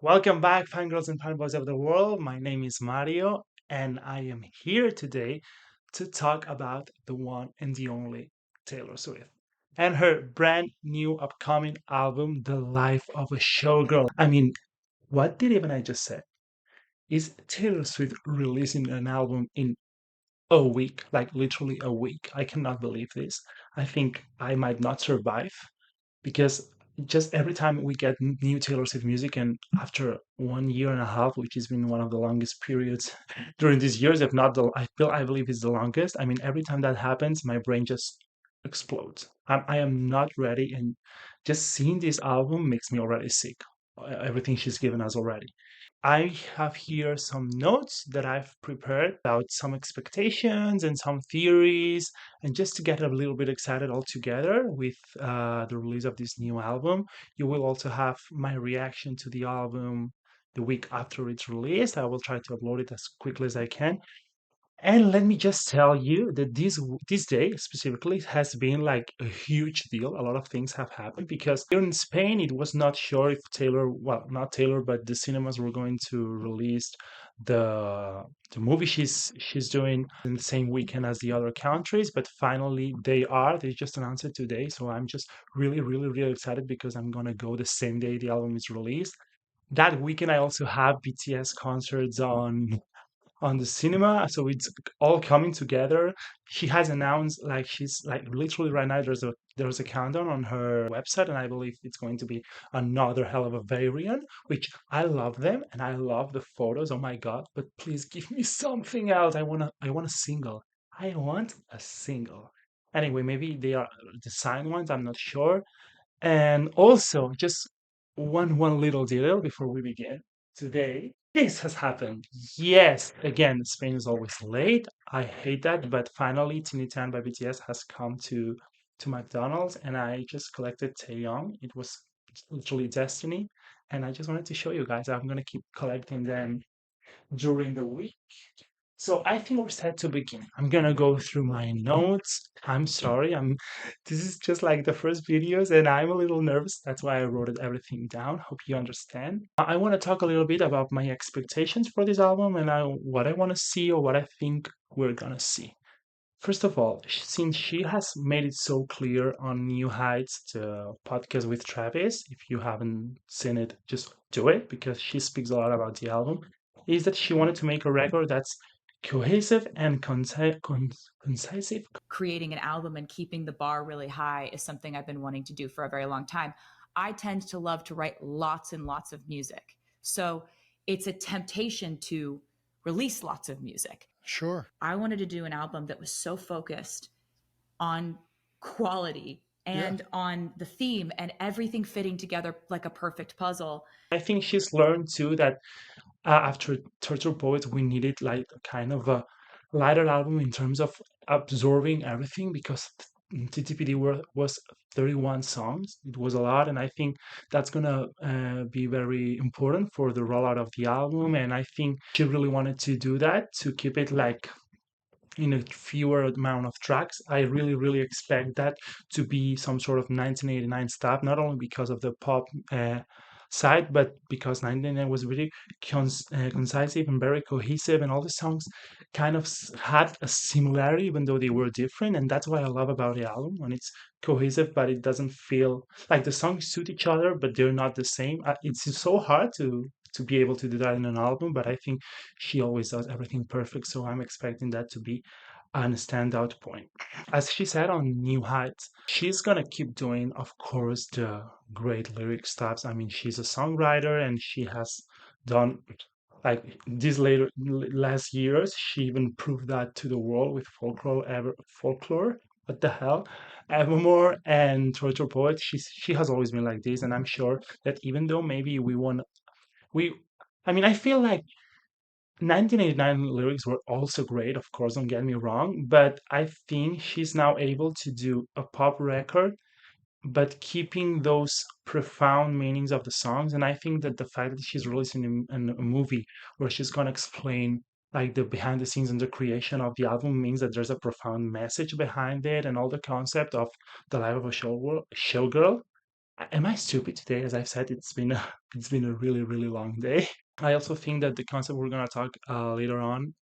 Welcome back, fangirls and fanboys of the world. My name is Mario, and I am here today to talk about the one and the only Taylor Swift and her brand new upcoming album, The Life of a Showgirl. What did even I just say? Is Taylor Swift releasing an album in a week, like literally a week? I cannot believe this. I think I might not survive because just every time we get new Taylor Swift music, and after 1 year and a half, which has been one of the longest periods during these years, if not the, I believe it's the longest. Every time that happens, my brain just explodes. I am not ready, and just seeing this album makes me already sick. Everything she's given us already. I have here some notes that I've prepared about some expectations and some theories, and just to get a little bit excited all together with the release of this new album. You will also have my reaction to the album the week after it's released. I will try to upload it as quickly as I can. And let me just tell you that this day specifically has been like a huge deal. A lot of things have happened because here in Spain, it was not sure if Taylor, well, not Taylor, but the cinemas were going to release the the movie she's doing in the same weekend as the other countries. But finally, they are. They just announced it today, so I'm just really, really, really excited because I'm gonna go the same day the album is released. That weekend, I also have BTS concerts on the cinema, so it's all coming together. She has announced, like, she's like literally right now there's a countdown on her website, and I believe it's going to be another hell of a variant, which I love them and I love the photos. Oh my god, but please give me something else. I want a single. I want a single. Anyway, maybe they are the signed ones, I'm not sure. And also, just one little detail before we begin. Today, this has happened. Yes, again, Spain is always late. I hate that, but finally, Teeny Tan by BTS has come to McDonald's, and I just collected Taeyong. It was literally destiny, and I just wanted to show you guys. I'm gonna keep collecting them during the week. So I think we're set to begin. I'm gonna go through my notes. I'm sorry, this is just like the first videos and I'm a little nervous. That's why I wrote everything down. Hope you understand. I want to talk a little bit about my expectations for this album and what I want to see or what I think we're gonna see. First of all, since she has made it so clear on New Heights, the podcast with Travis, if you haven't seen it, just do it because she speaks a lot about the album, is that she wanted to make a record that's cohesive and concisive. Creating an album and keeping the bar really high is something I've been wanting to do for a very long time. I tend to love to write lots and lots of music. So it's a temptation to release lots of music. Sure. I wanted to do an album that was so focused on quality Yeah. and on the theme and everything fitting together like a perfect puzzle. I think she's learned too that after Torture Poets, we needed like a kind of a lighter album in terms of absorbing everything because TTPD was 31 songs. It was a lot, and I think that's gonna be very important for the rollout of the album. And I think she really wanted to do that to keep it like in a fewer amount of tracks. I really, really expect that to be some sort of 1989 stuff, not only because of the pop side, but because 1989 was really concise and very cohesive, and all the songs kind of had a similarity, even though they were different. And that's what I love about the album when it's cohesive, but it doesn't feel like the songs suit each other, but they're not the same. It's so hard to be able to do that in an album, but I think she always does everything perfect. So I'm expecting that to be an standout point. As she said on New Heights, she's gonna keep doing, of course, the great lyric stuffs. She's a songwriter and she has done like these last years. She even proved that to the world with folklore. What the hell? Evermore and Torture Poet. She has always been like this, and I'm sure that even though maybe we I feel like 1989 lyrics were also great, of course, don't get me wrong, but I think she's now able to do a pop record, but keeping those profound meanings of the songs. And I think that the fact that she's releasing a movie where she's going to explain like the behind the scenes and the creation of the album means that there's a profound message behind it and all the concept of the life of a showgirl Am I stupid today? As I've said, it's been a really really long day. I also think that the concept we're gonna talk later on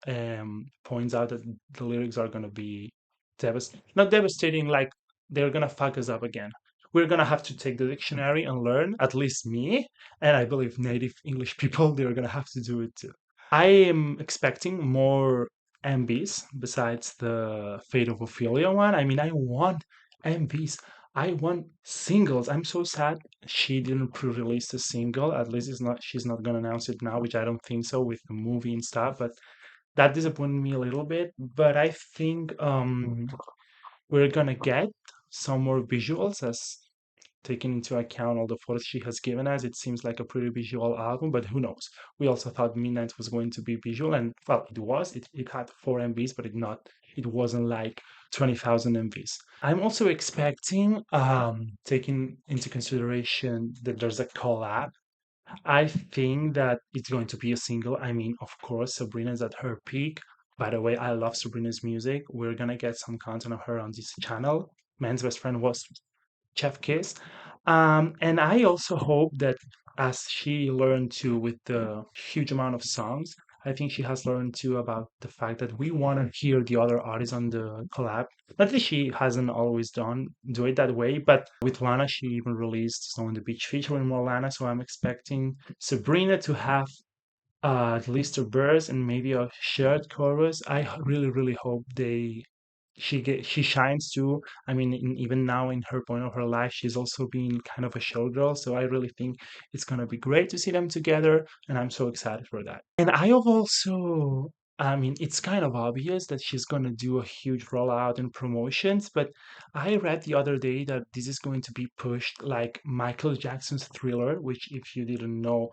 points out that the lyrics are gonna be not devastating, like they're gonna fuck us up again. We're gonna have to take the dictionary and learn, at least me, and I believe native English people, they're gonna have to do it too. I am expecting more MVs besides the Fate of Ophelia one. I mean, I want MVs. I want singles. I'm so sad she didn't pre-release the single. At least it's not she's not gonna announce it now, which I don't think so with the movie and stuff. But that disappointed me a little bit. But I think we're gonna get some more visuals as taking into account all the photos she has given us. It seems like a pretty visual album, but who knows? We also thought Midnight was going to be visual, and well, it was. It had 4 MVs, but it wasn't like 20,000 MVs. I'm also expecting, taking into consideration that there's a collab. I think that it's going to be a single. I mean, of course, Sabrina's at her peak. By the way, I love Sabrina's music. We're gonna get some content of her on this channel. Man's best friend was Chef Kiss. And I also hope that as she learned to with the huge amount of songs, I think she has learned too about the fact that we want to hear the other artists on the collab. Not that she hasn't always do it that way, but with Lana, she even released Snow on the Beach featuring more Lana. So I'm expecting Sabrina to have at least a verse and maybe a shared chorus. Really, really hope she shines too. I mean, even now in her point of her life, she's also being kind of a showgirl. So I really think it's gonna be great to see them together, and I'm so excited for that. And I have also, I mean, it's kind of obvious that she's gonna do a huge rollout and promotions, but I read the other day that this is going to be pushed like Michael Jackson's Thriller, which, if you didn't know,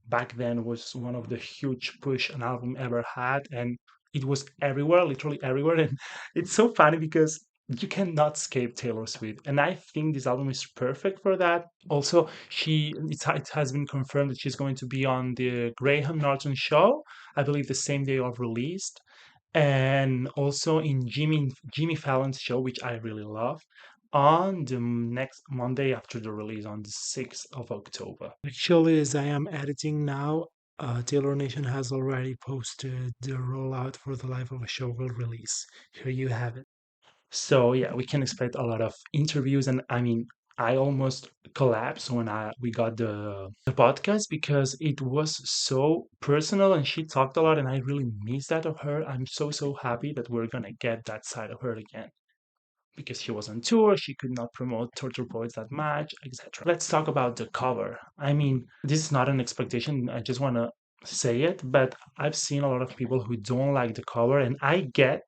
back then was one of the huge push an album ever had, and it was everywhere, literally everywhere. And it's so funny because you cannot escape Taylor Swift, and I think this album is perfect for that. Also, it has been confirmed that she's going to be on the Graham Norton show, I believe the same day of release, and also in Jimmy Fallon's show, which I really love, on the next Monday after the release on the 6th of October. Actually, as I am editing now, Taylor Nation has already posted the rollout for the Life of a Showgirl release. Here you have it. So yeah, we can expect a lot of interviews, and I mean, I almost collapsed when I we got the podcast because it was so personal and she talked a lot, and I really miss that of her. I'm so happy that we're gonna get that side of her again because she was on tour, she could not promote Torture Boys that much, etc. Let's talk about the cover. I mean, this is not an expectation. I just want to say it, but I've seen a lot of people who don't like the cover, and I get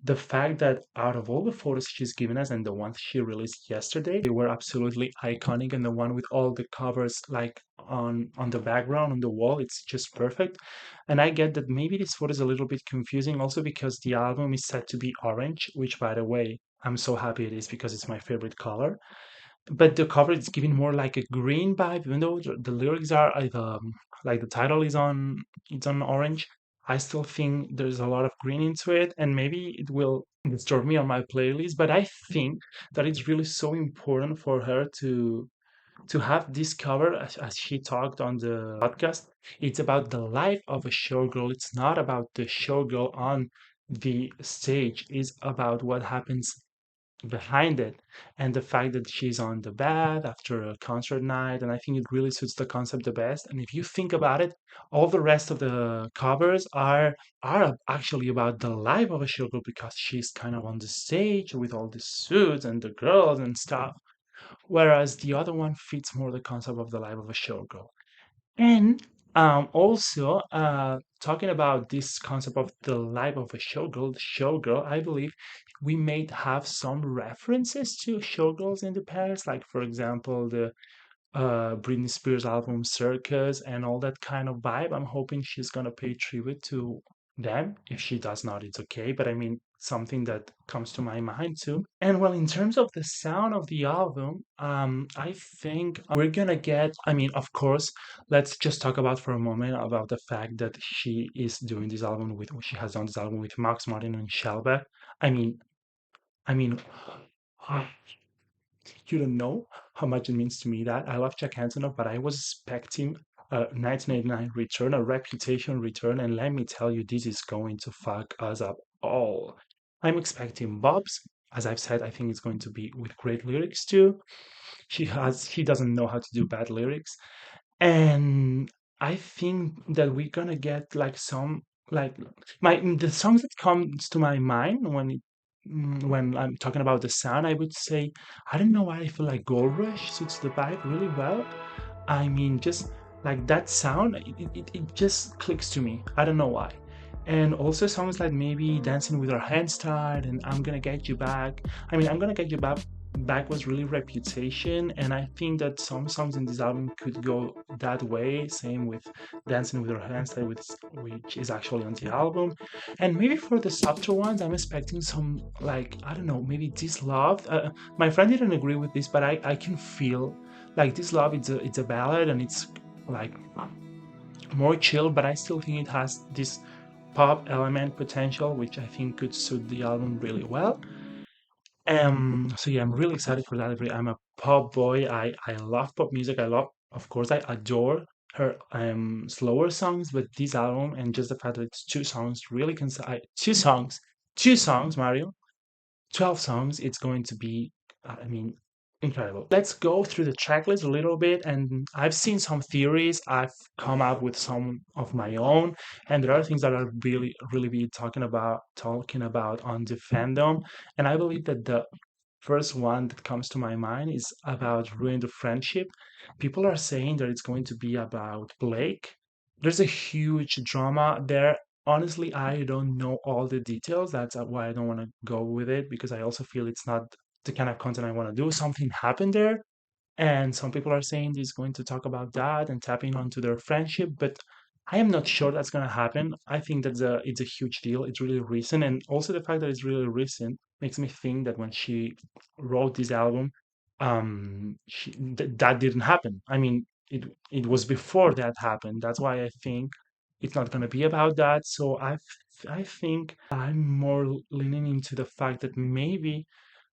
the fact that out of all the photos she's given us and the ones she released yesterday, they were absolutely iconic. And the one with all the covers like on the background on the wall, it's just perfect. And I get that maybe this photo is a little bit confusing also because the album is set to be orange, which by the way, I'm so happy it is because it's my favorite color. But the cover is giving more like a green vibe, even though the lyrics are like the title is on it's on orange. I still think there's a lot of green into it, and maybe it will disturb me on my playlist. But I think that it's really so important for her to have this cover, as she talked on the podcast. It's about the life of a showgirl. It's not about the showgirl on the stage. It's about what happens behind it and the fact that she's on the bed after a concert night, and I think it really suits the concept the best. And if you think about it, all the rest of the covers are actually about the life of a showgirl because she's kind of on the stage with all the suits and the girls and stuff, whereas the other one fits more the concept of the life of a showgirl. And also, talking about this concept of the life of a showgirl, I believe we may have some references to showgirls in the past, like for example, the Britney Spears album Circus and all that kind of vibe. I'm hoping she's gonna pay tribute to them. If she does not, it's okay. But I mean, something that comes to my mind too. And well, in terms of the sound of the album, I think we're gonna get. I mean, of course, let's just talk about for a moment about the fact that she is doing this album with. She has done this album with Max Martin and Shellback. I mean, I mean. You don't know how much it means to me that I love Jack Antonoff, but I was expecting a 1989 return, a Reputation return, and let me tell you, this is going to fuck us up all. I'm expecting Bob's. As I've said, I think it's going to be with great lyrics too. He doesn't know how to do bad lyrics. And I think that we're gonna get like some like my the songs that comes to my mind when I'm talking about the sound, I would say I don't know why I feel like Gold Rush suits the vibe really well. I mean, just like that sound, it just clicks to me. I don't know why. And also songs like maybe Dancing with Our Hands Tied and I'm Gonna Get You Back. I mean, I'm Gonna Get You Back was really Reputation, and I think that some songs in this album could go that way. Same with Dancing with Our Hands Tied, which is actually on the album. And maybe for the softer ones, I'm expecting some like I don't know, maybe This Love. My friend didn't agree with this, but I can feel like This Love, it's a ballad and it's like more chill, but I still think it has this pop element potential, which I think could suit the album really well. So yeah, I'm really excited for that. I'm a pop boy. I love pop music. Of course, I adore her slower songs, but this album and just the fact that it's two songs really two songs, Mario, 12 songs, it's going to be, I mean, incredible. Let's go through the tracklist a little bit. And I've seen some theories. I've come up with some of my own. And there are things that are really be talking about on the fandom. And I believe that the first one that comes to my mind is about Ruin the Friendship. People are saying that it's going to be about Blake. There's a huge drama there. Honestly, I don't know all the details. That's why I don't want to go with it because I also feel it's not the kind of content I want to do. Something happened there, and some people are saying he's going to talk about that and tapping onto their friendship, but I am not sure that's going to happen. I think that it's a huge deal. It's really recent, and also the fact that it's really recent makes me think that when she wrote this album, that didn't happen. I mean, it was before that happened. That's why I think it's not going to be about that. So I think I'm more leaning into the fact that maybe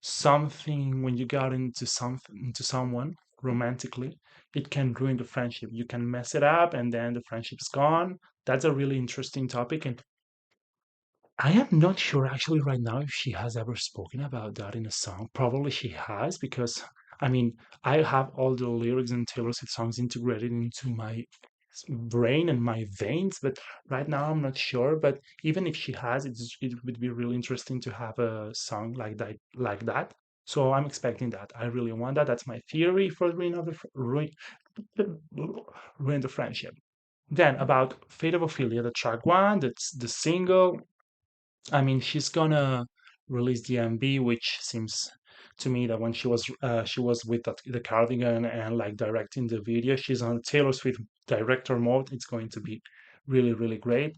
something when you got into someone romantically, it can ruin the friendship. You can mess it up and then the friendship's gone. That's a really interesting topic, and I am not sure actually right now if she has ever spoken about that in a song. Probably she has because I mean I have all the lyrics and Taylor Swift songs integrated into my brain and my veins, but right now I'm not sure. But even if she has, it would be really interesting to have a song like that. So I'm expecting that. I really want that. That's my theory for ruin the friendship. Then about Fate of Ophelia, the track one, that's the single. I mean, she's gonna release the MV, which seems to me that when she was with the Cardigan and like directing the video, she's on Taylor Swift director mode. It's going to be really great.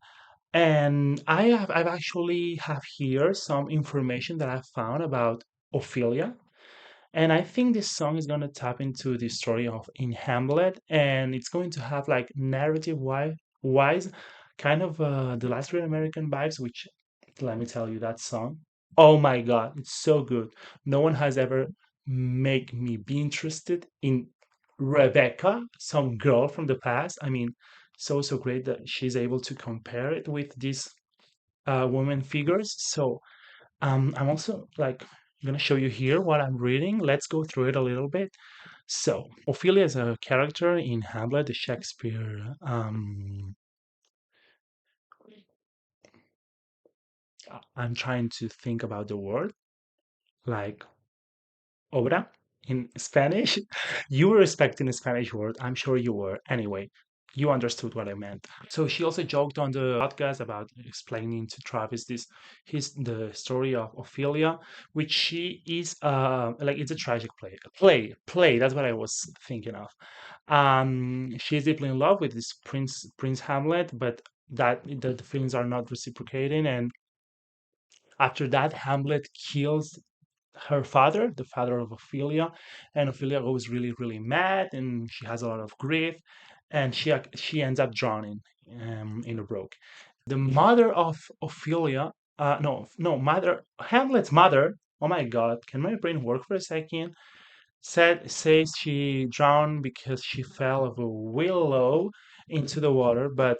And I've actually have here some information that I found about Ophelia, and I think this song is going to tap into the story of in Hamlet, and it's going to have like wise kind of the last great American vibes, which let me tell you that song. Oh my God, it's so good. No one has ever make me be interested in Rebecca, some girl from the past. I mean, so great that she's able to compare it with these women figures. So I'm also like gonna show you here what I'm reading. Let's go through it a little bit. So, Ophelia is a character in Hamlet, the Shakespeare. I'm trying to think about the word, like obra in Spanish. You were expecting a Spanish word. I'm sure you were. Anyway, you understood what I meant. So she also joked on the podcast about explaining to Travis the story of Ophelia, which she is like it's a tragic play. That's what I was thinking of. She's deeply in love with this Prince Hamlet, but the feelings are not reciprocating, and after that, Hamlet kills her father, the father of Ophelia, and Ophelia goes really mad, and she has a lot of grief, and she ends up drowning in a brook. The mother of Ophelia, no, mother Hamlet's mother. Oh my God, can my brain work for a second? says she drowned because she fell of a willow into the water, but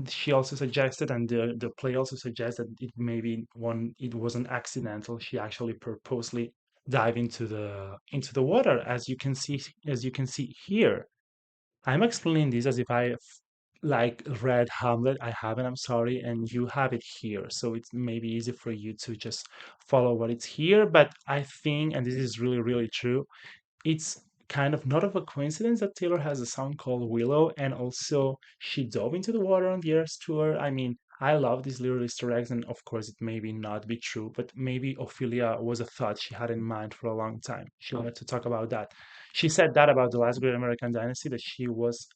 she also suggested, and the play also suggests that it wasn't accidental. She actually purposely dive into the water, as you can see here. I'm explaining this as if I like read Hamlet. I haven't, I'm sorry, and you have it here. So it's maybe easy for you to just follow what it's here. But I think, and this is really, really true, it's kind of not of a coincidence that Taylor has a song called Willow, and also she dove into the water on the Eras tour. I mean, I love these little Easter eggs, and of course, it may be not be true, but maybe Ophelia was a thought she had in mind for a long time. She wanted to talk about that. She said that about the last great American dynasty, that she was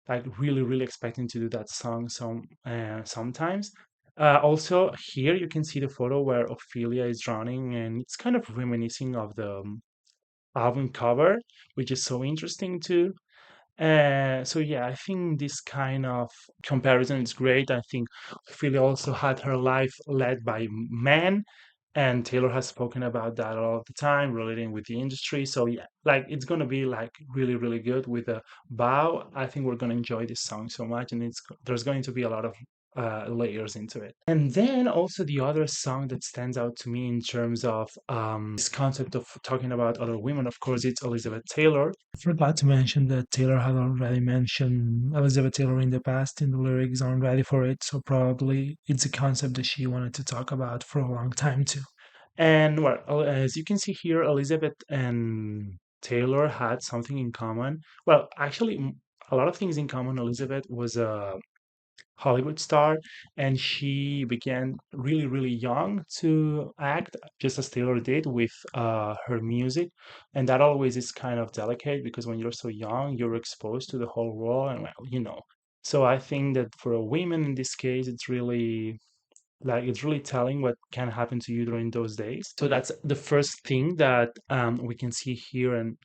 like really, really expecting to do that song sometimes. Also, here you can see the photo where Ophelia is drowning, and it's kind of reminiscing of the album cover, which is so interesting too. So yeah, I think this kind of comparison is great. I think Philly also had her life led by men, and Taylor has spoken about that all the time, relating with the industry. So yeah, like it's gonna be like really, really good with a bow. I think we're gonna enjoy this song so much, and there's going to be a lot of layers into it. And then also the other song that stands out to me in terms of this concept of talking about other women, of course, it's Elizabeth Taylor. I forgot to mention that Taylor had already mentioned Elizabeth Taylor in the past in the lyrics on Ready for It, so probably it's a concept that she wanted to talk about for a long time too. And well, as you can see here, Elizabeth and Taylor had something in common. Well, actually, a lot of things in common. Elizabeth was a Hollywood star, and she began really, really young to act, just as Taylor did with her music. And that always is kind of delicate because when you're so young, you're exposed to the whole world, and well, you know. So I think that for a woman in this case, it's really telling what can happen to you during those days. So that's the first thing that we can see here, and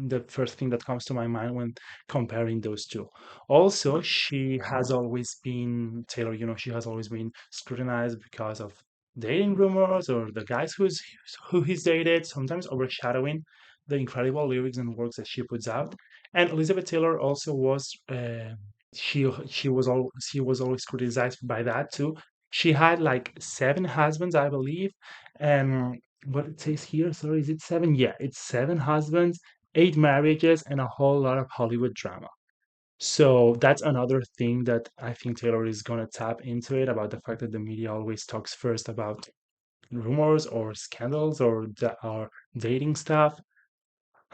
the first thing that comes to my mind when comparing those two. Also, she has always been Taylor. She has always been scrutinized because of dating rumors or the guys who he's dated, sometimes overshadowing the incredible lyrics and works that she puts out. And Elizabeth Taylor also was. She was always criticized by that too. She had like seven husbands, I believe, and what it says here, sorry, is it seven? Yeah, it's seven husbands, eight marriages, and a whole lot of Hollywood drama. So that's another thing that I think Taylor is gonna tap into it, about the fact that the media always talks first about rumors or scandals or dating stuff.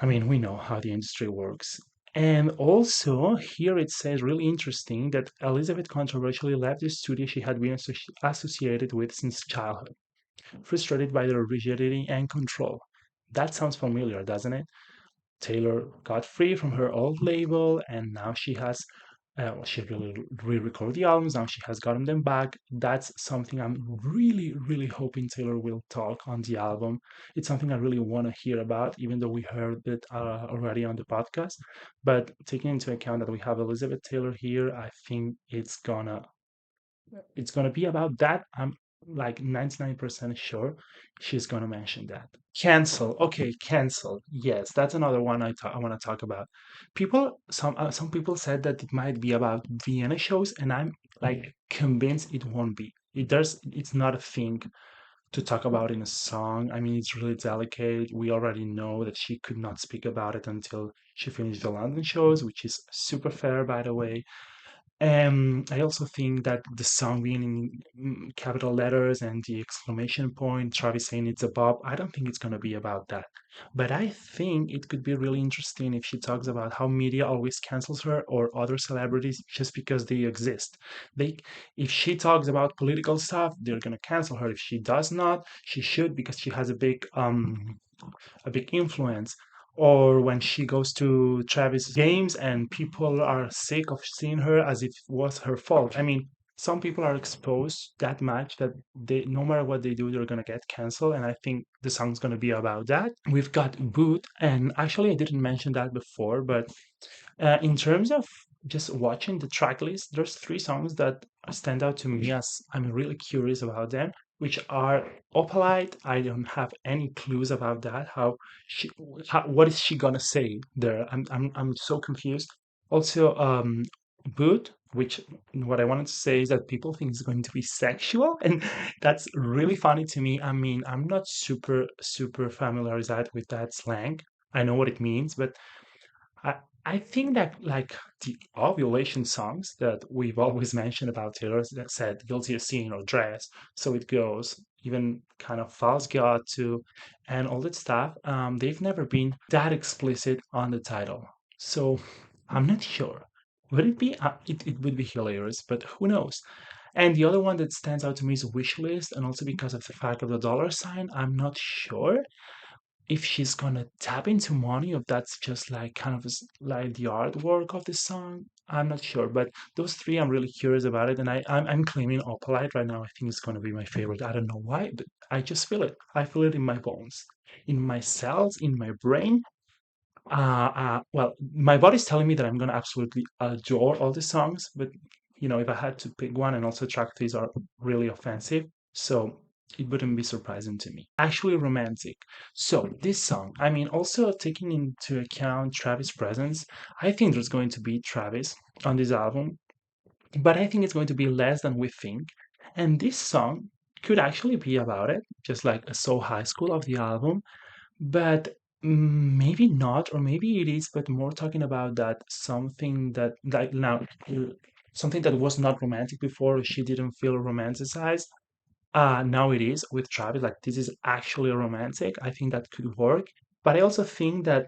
I mean, we know how the industry works. And also, here it says really interesting that Elizabeth controversially left the studio she had been associated with since childhood, frustrated by their rigidity and control. That sounds familiar, doesn't it? Taylor got free from her old label, and now she really re-recorded the albums. Now she has gotten them back. That's something I'm really, really hoping Taylor will talk on the album. It's something I really want to hear about, even though we heard it already on the podcast. But taking into account that we have Elizabeth Taylor here, I think it's gonna be about that. I'm like 99% sure she's gonna mention that. Cancel. Okay, cancel. Yes, that's another one I want to talk about. Some people said that it might be about Vienna shows, and I'm like convinced it won't be. It's not a thing to talk about in a song. I mean, it's really delicate. We already know that she could not speak about it until she finished the London shows, which is super fair, by the way. I also think that the song being in capital letters and the exclamation point, Travis saying it's a bop, I don't think it's going to be about that. But I think it could be really interesting if she talks about how media always cancels her or other celebrities just because they exist. They, if she talks about political stuff, they're going to cancel her. If she does not, she should, because she has a big influence. Or when she goes to Travis games and people are sick of seeing her as if it was her fault. I mean, some people are exposed that much that they, no matter what they do, they're gonna get canceled. And I think the song's gonna be about that. We've got Boot, and actually I didn't mention that before, but in terms of just watching the track list, there's three songs that stand out to me as I'm really curious about them. which are Opalite. I don't have any clues about that. She, what is she gonna say there? I'm so confused. Also, Boot, which what I wanted to say is that people think it's going to be sexual, and that's really funny to me. I mean, I'm not super familiarized with that slang. I know what it means, but I I think that like the ovulation songs that we've always mentioned about Taylor that said guilty as sin or dress, so it goes, even kind of false god too, and all that stuff, they've never been that explicit on the title. So I'm not sure. Would it be? It would be hilarious, but who knows? And the other one that stands out to me is Wishlist, and also because of the fact of the dollar sign, I'm not sure if she's gonna tap into money, if that's just like kind of like the artwork of the song. I'm not sure, but those three, I'm really curious about it, and I'm claiming Opalite right now. I think it's gonna be my favorite. I don't know why, but I just feel it. I feel it in my bones, in my cells, in my brain. Well, my body's telling me that I'm gonna absolutely adore all the songs, but if I had to pick one, and also track threes are really offensive, so it wouldn't be surprising to me. Actually, romantic. So this song, I mean, also taking into account Travis' presence, I think there's going to be Travis on this album, but I think it's going to be less than we think. And this song could actually be about it, just like a So High School of the album, but maybe not, or maybe it is, but more talking about that something that like now something that was not romantic before, she didn't feel romanticized. Now it is with Travis. Like this is actually romantic. I think that could work. But I also think that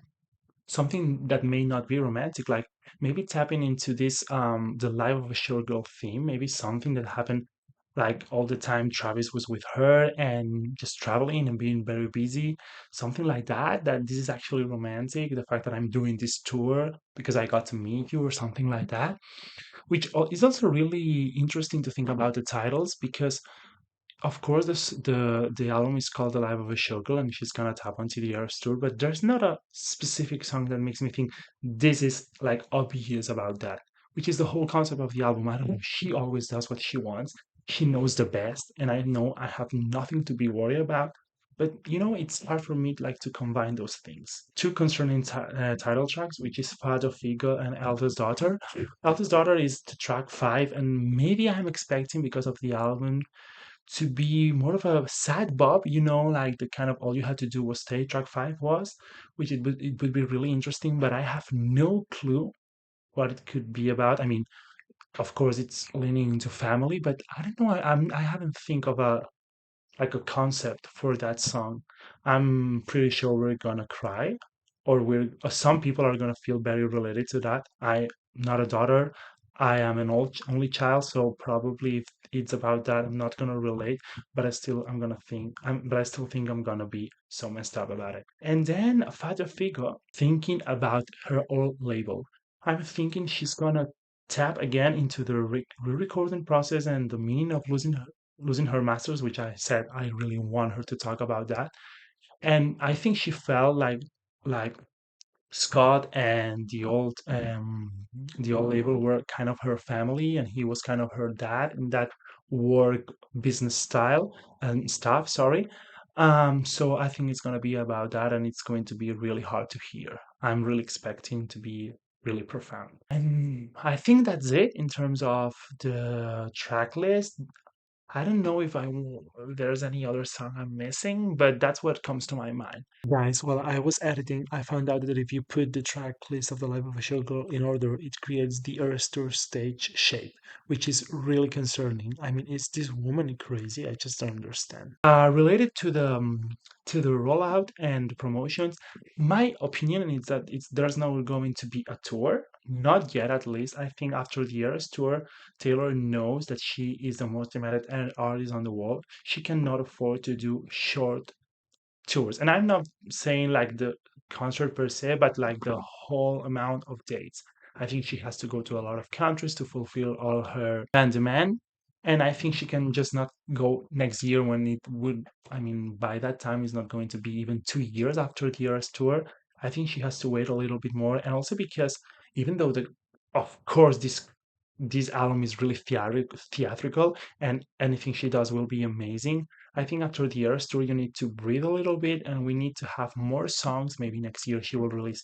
something that may not be romantic, like maybe tapping into this the life of a showgirl theme, maybe something that happened like all the time Travis was with her and just traveling and being very busy, something like that, that this is actually romantic, the fact that I'm doing this tour because I got to meet you or something like that, which is also really interesting to think about the titles because of course, the album is called "The Life of a Showgirl," and she's gonna tap onto the Eras tour. But there's not a specific song that makes me think this is like obvious about that, which is the whole concept of the album. I don't know. She always does what she wants. She knows the best, and I know I have nothing to be worried about. But it's hard for me like to combine those things. Two concerning title tracks, which is "Fate of Ophelia" and "Eldest Daughter." "Eldest Daughter" is the track 5, and maybe I'm expecting because of the album to be more of a sad bop, like the kind of all you had to do was stay track 5 was, which it would be really interesting, but I have no clue what it could be about. I mean, of course, it's leaning into family, but I don't know. I haven't think of a like a concept for that song. I'm pretty sure we're gonna cry, or some people are gonna feel very related to that. I'm not a daughter. I am an only child, so probably if it's about that, I'm not gonna relate. But I still think I'm gonna be so messed up about it. And then Father Figo thinking about her old label. I'm thinking she's gonna tap again into the re-recording process and the meaning of losing her masters, which I said I really want her to talk about that. And I think she felt like Scott and the old label were kind of her family, and he was kind of her dad in that work business style and stuff. Sorry. So I think it's gonna be about that, and it's going to be really hard to hear. I'm really expecting to be really profound. And I think that's it in terms of the track list. I don't know if there's any other song I'm missing, but that's what comes to my mind. Guys, while I was editing, I found out that if you put the track list of The Life of a Showgirl in order, it creates the Earth Tour stage shape, which is really concerning. I mean, is this woman crazy? I just don't understand. Related to the rollout and the promotions, my opinion is that there's not going to be a tour, not yet at least. I think after the Eras tour, Taylor knows that she is the most demanded artist on the world. She cannot afford to do short tours. And I'm not saying like the concert per se, but like the whole amount of dates. I think she has to go to a lot of countries to fulfill all her fan demand. And I think she can just not go next year when it would, I mean, by that time, it's not going to be even 2 years after the Eras tour. I think she has to wait a little bit more. And also because even though of course, this album is really theatrical and anything she does will be amazing. I think after the Eras tour, you need to breathe a little bit, and we need to have more songs. Maybe next year she will release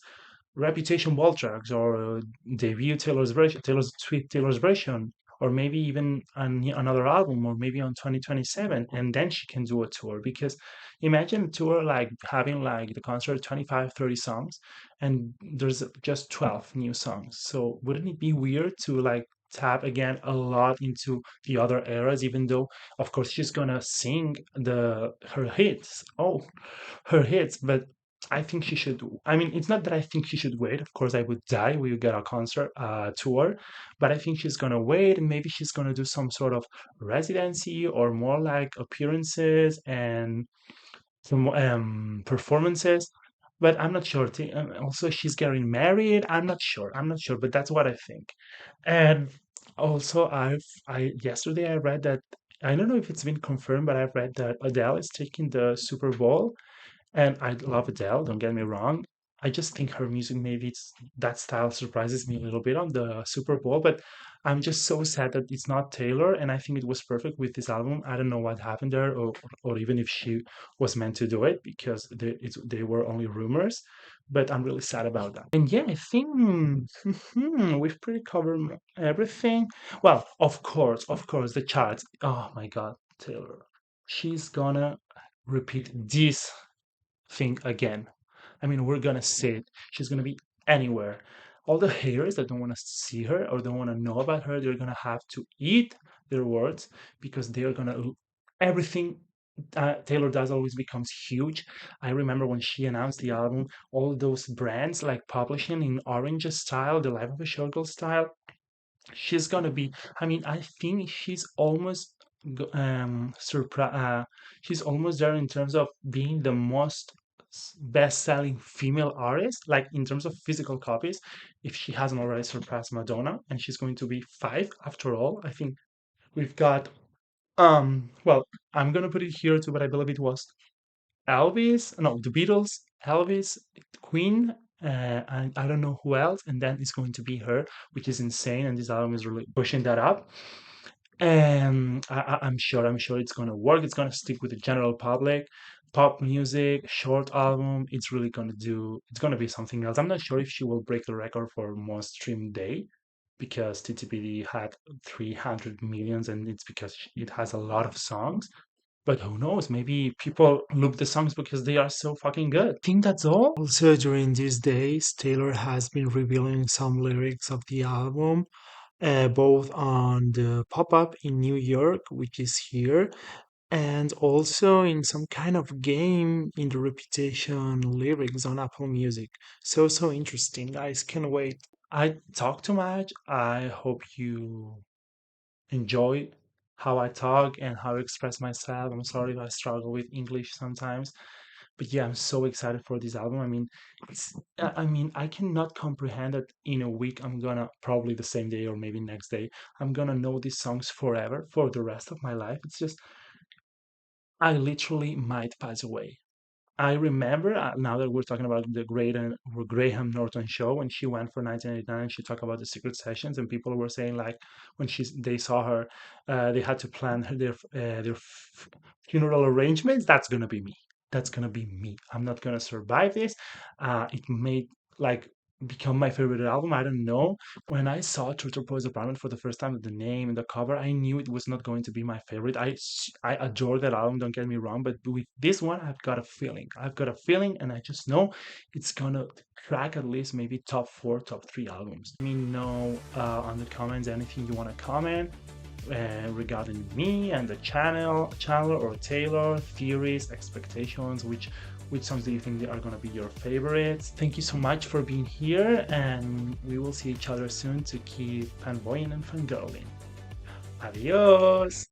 Reputation wall tracks, or debut Taylor's version, Taylor's version, or maybe even another album, or maybe on 2027, and then she can do a tour. Because imagine a tour like having like the concert 25, 30 songs, and there's just 12 new songs. So wouldn't it be weird to like tap again a lot into the other eras, even though of course she's gonna sing the her hits. Oh, her hits, but I think she should. I mean, it's not that I think she should wait. Of course, I would die. We would get a concert tour, but I think she's gonna wait, and maybe she's gonna do some sort of residency or more like appearances and some performances. But I'm not sure. Also, she's getting married. I'm not sure. I'm not sure, but that's what I think. And also, I yesterday I read that, I don't know if it's been confirmed, but I've read that Adele is taking the Super Bowl, and I love Adele, don't get me wrong. I just think her music, maybe that style surprises me a little bit on the Super Bowl, but I'm just so sad that it's not Taylor, and I think it was perfect with this album. I don't know what happened there, or even if she was meant to do it, because they were only rumors, but I'm really sad about that. And yeah, I think we've pretty covered everything. Well, of course, the charts. Oh my God, Taylor. She's gonna repeat this thing again. I mean, we're gonna see it. She's gonna be anywhere. All the haters that don't want to see her or don't want to know about her, they're gonna have to eat their words, because they're gonna everything Taylor does always becomes huge. I remember when she announced the album, all those brands like publishing in Orange style, the Life of a Showgirl style, she's gonna be. I mean, I think she's almost she's almost there in terms of being the most best-selling female artist, like in terms of physical copies, if she hasn't already surpassed Madonna, and she's going to be five after all. I think we've got well, I'm gonna put it here too, but I believe it was Elvis, no, the Beatles, Elvis, Queen, and I don't know who else, and then it's going to be her, which is insane, and this album is really pushing that up. And I'm sure it's gonna work. It's gonna stick with the general public. Pop music, short album. It's gonna be something else. I'm not sure if she will break the record for most streamed day, because TTPD had 300 millions, and it's because it has a lot of songs. But who knows? Maybe people loop the songs because they are so fucking good. I think that's all. Also, during these days, Taylor has been revealing some lyrics of the album, both on the pop up in New York, which is here, and also in some kind of game in the Reputation lyrics on Apple Music. So interesting, guys. Can't wait. I talk too much. I hope you enjoy how I talk and how I express myself. I'm sorry if I struggle with English sometimes, but yeah, I'm so excited for this album. I mean, I mean, I cannot comprehend that in a week I'm gonna, probably the same day or maybe next day, I'm gonna know these songs forever for the rest of my life. It's just, I literally might pass away. I remember, now that we're talking about the great Graham Norton show, when she went for 1989, she talked about the secret sessions, and people were saying like, when they saw her, they had to plan funeral arrangements. That's gonna be me. That's gonna be me. I'm not gonna survive this. It made like become my favorite album. I don't know. When I saw Turtle's Apartment for the first time, with the name and the cover, I knew it was not going to be my favorite. I adore that album, don't get me wrong, but with this one, I've got a feeling. I've got a feeling, and I just know it's gonna crack at least maybe top four, top three albums. Let me know on the comments anything you want to comment regarding me and the channel or Taylor, theories, expectations, which songs do you think are going to be your favorites. Thank you so much for being here, and we will see each other soon to keep fanboying and fangirling. Adios!